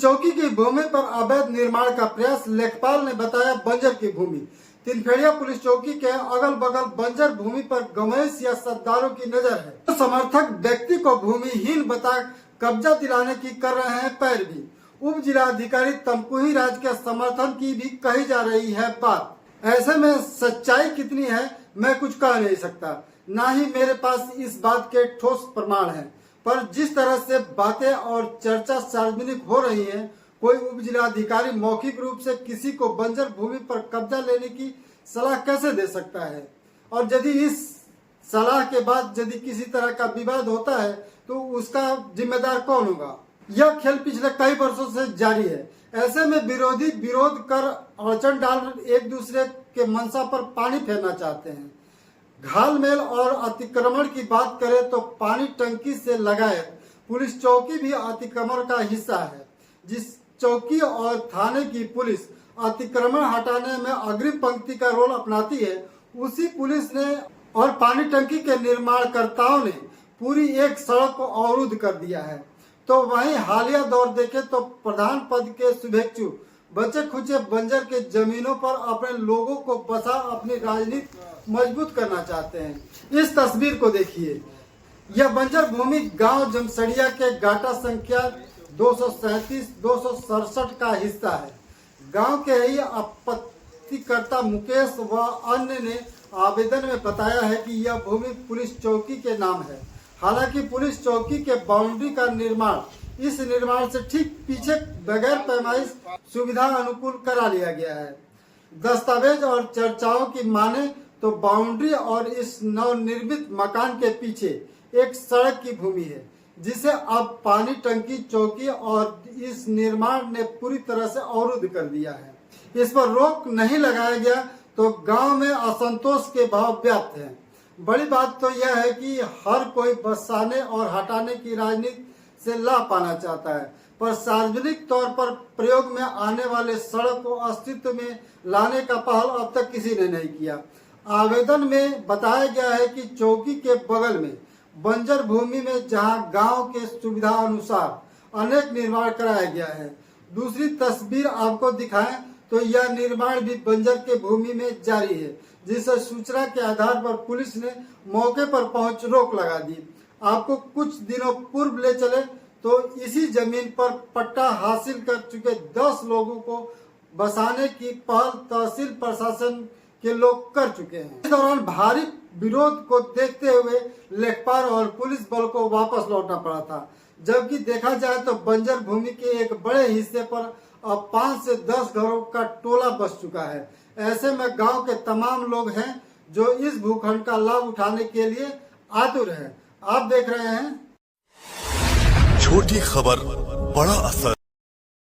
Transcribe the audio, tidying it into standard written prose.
चौकी की भूमि पर अवैध निर्माण का प्रयास, लेखपाल ने बताया बंजर की भूमि। तिनखेड़िया पुलिस चौकी के अगल बगल बंजर भूमि पर गमैश या सत्तारों की नजर है। तो समर्थक व्यक्ति को भूमिहीन बता कब्जा दिलाने की कर रहे हैं पैरवी। उप जिलाधिकारी तमकुही राज के समर्थन की भी कही जा रही है बात। ऐसे में सच्चाई कितनी है मैं कुछ कह नहीं सकता, ना ही मेरे पास इस बात के ठोस प्रमाण हैं। पर जिस तरह से बातें और चर्चा सार्वजनिक हो रही है, कोई उप जिलाधिकारी मौखिक रूप से किसी को बंजर भूमि पर कब्जा लेने की सलाह कैसे दे सकता है? और यदि इस सलाह के बाद यदि किसी तरह का विवाद होता है तो उसका जिम्मेदार कौन होगा? यह खेल पिछले कई वर्षों से जारी है। ऐसे में विरोधी विरोध कर अड़चन डाल एक दूसरे के मंशा पर पानी फेरना चाहते हैं। घालमेल और अतिक्रमण की बात करें तो पानी टंकी से लगाए पुलिस चौकी भी अतिक्रमण का हिस्सा है। जिस चौकी और थाने की पुलिस अतिक्रमण हटाने में अग्रिम पंक्ति का रोल अपनाती है, उसी पुलिस ने और पानी टंकी के निर्माणकर्ताओं ने पूरी एक सड़क को अवरुद्ध कर दिया है। तो वहीं हालिया दौर देखें तो प्रधान पद के शुभेच्छु बचे खुचे बंजर के जमीनों पर अपने लोगों को बसा अपनी राजनीति मजबूत करना चाहते हैं। इस तस्वीर को देखिए, यह बंजर भूमि गांव जमसड़िया के गाटा संख्या 237-267 का हिस्सा है। गांव के ही आपत्तिकर्ता मुकेश व अन्य ने आवेदन में बताया है कि यह भूमि पुलिस चौकी के नाम है। हालांकि पुलिस चौकी के बाउंड्री का निर्माण इस निर्माण से ठीक पीछे बगैर पैमाइश सुविधा अनुकूल करा लिया गया है। दस्तावेज और चर्चाओं की माने तो बाउंड्री और इस नवनिर्मित मकान के पीछे एक सड़क की भूमि है, जिसे अब पानी टंकी चौकी और इस निर्माण ने पूरी तरह से अवरुद्ध कर दिया है। इस पर रोक नहीं लगाया गया तो गांव में असंतोष के भाव व्याप्त हैं। बड़ी बात तो यह है कि हर कोई बसाने और हटाने की राजनीति से लाभ पाना चाहता है, पर सार्वजनिक तौर पर प्रयोग में आने वाले सड़क को अस्तित्व में लाने का पहल अब तक किसी ने नहीं किया। आवेदन में बताया गया है कि चौकी के बगल में बंजर भूमि में जहां गांव के सुविधा अनुसार अनेक निर्माण कराया गया है। दूसरी तस्वीर आपको दिखाएं तो यह निर्माण भी बंजर के भूमि में जारी है, जिससे सूचना के आधार पर पुलिस ने मौके पर पहुंच रोक लगा दी। आपको कुछ दिनों पूर्व ले चले तो इसी जमीन पर पट्टा हासिल कर चुके 10 लोगों को बसाने की पहल तहसील प्रशासन के लोग कर चुके हैं। इस दौरान भारी विरोध को देखते हुए लेखपाल और पुलिस बल को वापस लौटना पड़ा था। जबकि देखा जाए तो बंजर भूमि के एक बड़े हिस्से पर अब 5 से 10 घरों का टोला बस चुका है। ऐसे में गांव के तमाम लोग हैं जो इस भूखंड का लाभ उठाने के लिए आतुर हैं। आप देख रहे हैं छोटी खबर बड़ा असर।